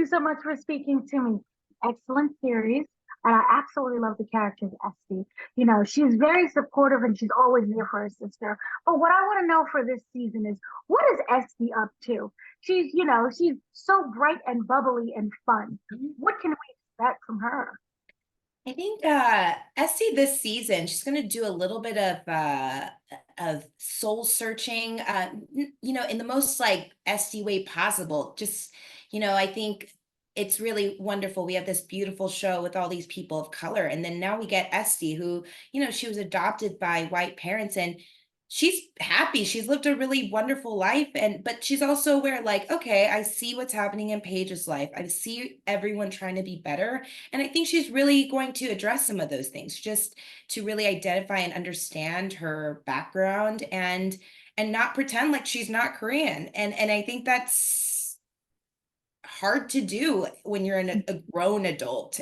so much for speaking to me. Excellent series. And I absolutely love the character of Esti. You know, she's very supportive and she's always there for her sister. But what I want to know for this season is what is Esti up to? She's so bright and bubbly and fun. What can we expect from her? I think Essie this season, she's going to do a little bit of soul searching, in the most like Essie way possible. Just, I think it's really wonderful. We have this beautiful show with all these people of color, and then now we get Esty, who, she was adopted by white parents, and she's happy. She's lived a really wonderful life, but she's also aware, like, okay, I see what's happening in Paige's life. I see everyone trying to be better, and I think she's really going to address some of those things, just to really identify and understand her background, and not pretend like she's not Korean. And I think that's hard to do when you're a grown adult.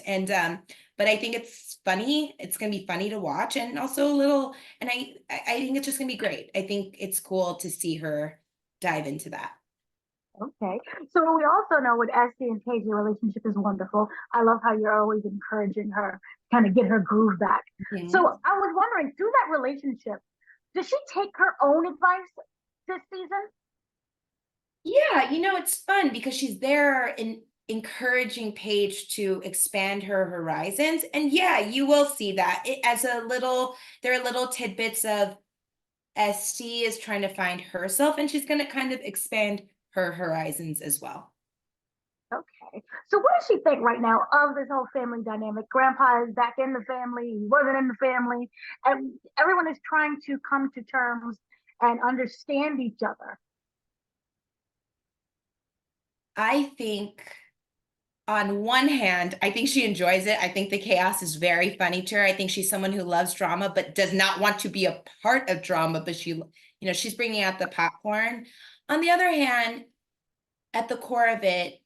But I think it's funny. It's going to be funny to watch, and also a little, and I think it's just going to be great. I think it's cool to see her dive into that. Okay. So we also know with Esty and Paige, your relationship is wonderful. I love how you're always encouraging her, kind of get her groove back. So Mhm. I was wondering, through that relationship, does she take her own advice this season? Yeah, it's fun because she's there in encouraging Paige to expand her horizons. And yeah, you will see that there are little tidbits of Esti is trying to find herself, and she's going to kind of expand her horizons as well. Okay. So what does she think right now of this whole family dynamic? Grandpa is back in the family, he wasn't in the family, and everyone is trying to come to terms and understand each other. I think on one hand, I think she enjoys it. I think the chaos is very funny to her. I think she's someone who loves drama, but does not want to be a part of drama, but she's bringing out the popcorn. On the other hand, at the core of it,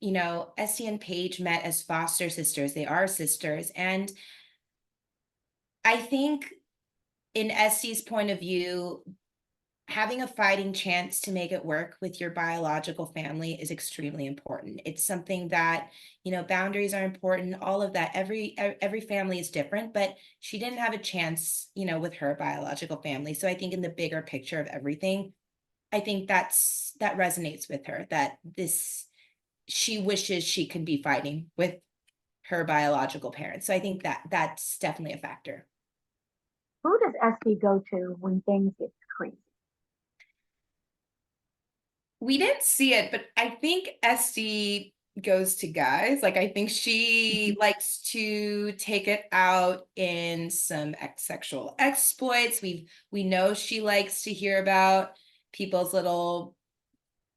Essie and Paige met as foster sisters. They are sisters. And I think in Essie's point of view, having a fighting chance to make it work with your biological family is extremely important. It's something that, boundaries are important, all of that. Every family is different, but she didn't have a chance, with her biological family. So I think in the bigger picture of everything, I think that resonates with her, that she wishes she could be fighting with her biological parents. So I think that's definitely a factor. Who does Esty go to when things get crazy? We didn't see it, but I think Esty goes to guys. Like, I think she likes to take it out in some sexual exploits. We know she likes to hear about people's little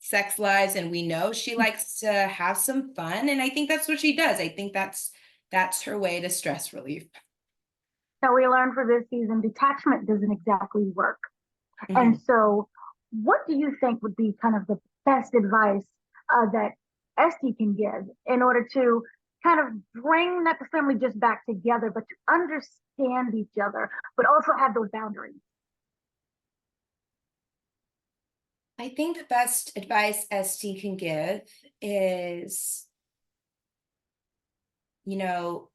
sex lives, and we know she likes to have some fun. And I think that's what she does. I think that's her way to stress relief. Now we learned for this season, detachment doesn't exactly work. And Mhm. so, what do you think would be kind of the best advice that Esty can give in order to kind of bring not the family just back together, but to understand each other, but also have those boundaries? I think the best advice ST can give is,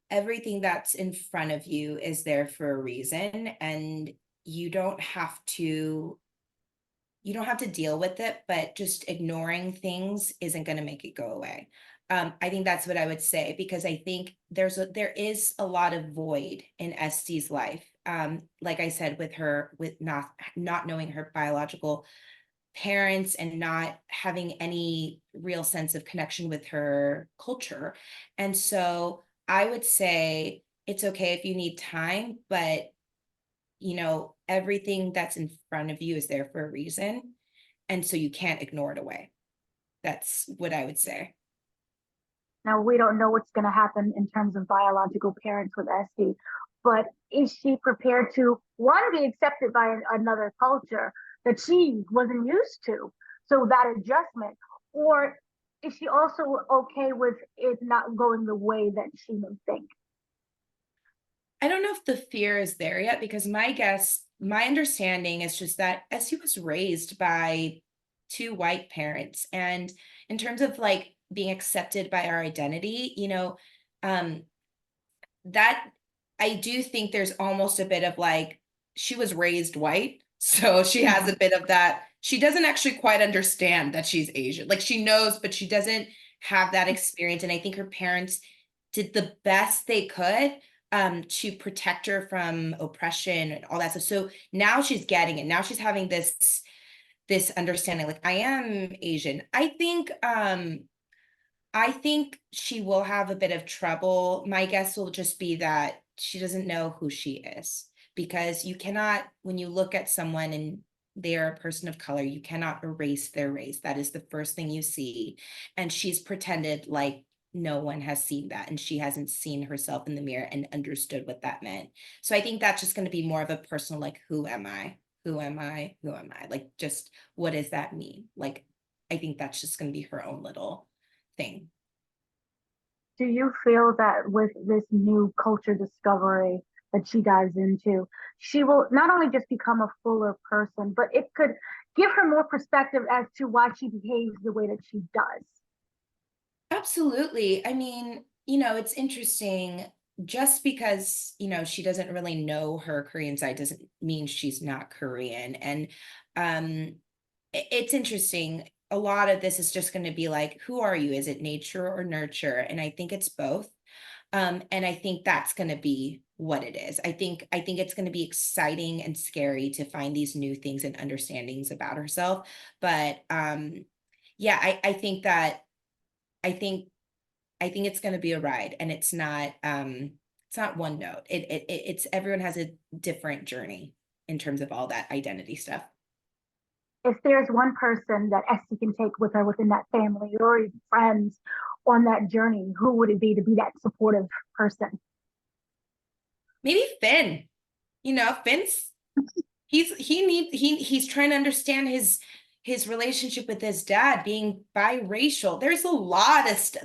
everything that's in front of you is there for a reason, and you don't have to you don't have to deal with it, but just ignoring things isn't going to make it go away. I think that's what I would say, because I think there is a lot of void in ST's life. Like I said, with not knowing her biological parents and not having any real sense of connection with her culture. And so I would say it's okay if you need time, but everything that's in front of you is there for a reason. And so you can't ignore it away. That's what I would say. Now, we don't know what's going to happen in terms of biological parents with Esty, but is she prepared to, one, be accepted by another culture that she wasn't used to? So that adjustment, or is she also okay with it not going the way that she may think? I don't know if the fear is there yet, because my understanding is just that Essie was raised by two white parents. And in terms of like being accepted by our identity, um, that I do think there's almost a bit of like, she was raised white, so she has Mhm. a bit of that. She doesn't actually quite understand that she's Asian. Like she knows, but she doesn't have that experience. And I think her parents did the best they could to protect her from oppression and all that stuff. So now she's getting it. Now she's having this understanding, like I am Asian. I think she will have a bit of trouble. My guess will just be that she doesn't know who she is, because you cannot, when you look at someone and they are a person of color, you cannot erase their race. That is the first thing you see. And she's pretended like no one has seen that, and she hasn't seen herself in the mirror and understood what that meant. So I think that's just going to be more of a personal, like, who am I? Who am I? Who am I? Like, just what does that mean? Like, I think that's just going to be her own little thing. Do you feel that with this new culture discovery that she dives into, she will not only just become a fuller person, but it could give her more perspective as to why she behaves the way that she does? Absolutely. I mean, it's interesting, just because, she doesn't really know her Korean side doesn't mean she's not Korean. And um it's interesting. A lot of this is just going to be like, who are you? Is it nature or nurture? And I think it's both. And I think that's going to be what it is. I think it's going to be exciting and scary to find these new things and understandings about herself. But yeah, I think that I think I think it's going to be a ride, and it's not one note. It's everyone has a different journey in terms of all that identity stuff. If there's one person that Esty can take with her within that family or even friends on that journey, who would it be to be that supportive person? Maybe Finn. Finn's he's trying to understand his relationship with his dad being biracial. There's a lot of stuff.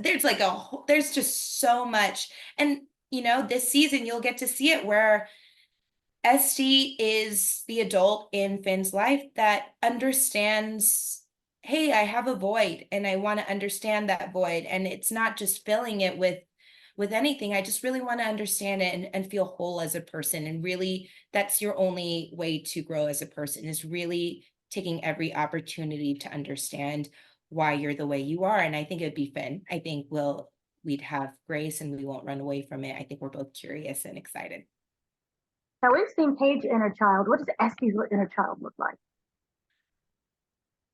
There's just so much. And this season you'll get to see it, where Esti is the adult in Finn's life that understands, hey, I have a void and I want to understand that void. And it's not just filling it with anything. I just really want to understand it and feel whole as a person. And really, that's your only way to grow as a person, is really taking every opportunity to understand why you're the way you are. And I think it'd be Finn. I think we'd have grace and we won't run away from it. I think we're both curious and excited. Now we've seen Paige inner child. What does Esty's inner child look like?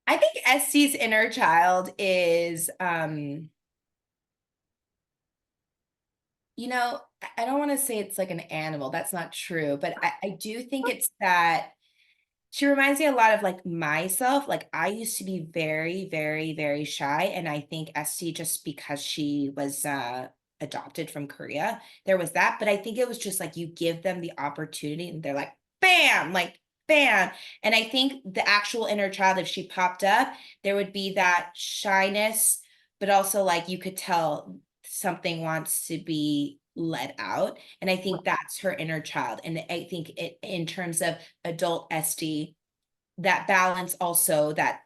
I think Esti's inner child is, I don't want to say it's like an animal. That's not true. But I do think it's that she reminds me a lot of like myself. Like I used to be very, very, very shy. And I think Esti, just because she was adopted from Korea, there was that. But I think it was just like, you give them the opportunity and they're like, bam, like bam. And I think the actual inner child, if she popped up, there would be that shyness, but also like you could tell something wants to be let out. And I think that's her inner child. And I think in terms of adult Esti, that balance also, that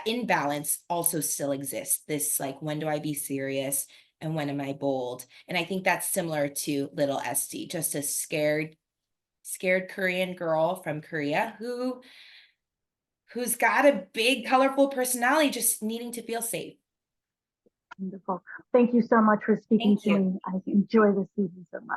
imbalance also still exists. This like, when do I be serious and when am I bold? And I think that's similar to little Esti, just a scared Korean girl from Korea who's got a big colorful personality, just needing to feel safe. Wonderful. Thank you so much for speaking Thank to you. me. I enjoy this season so much.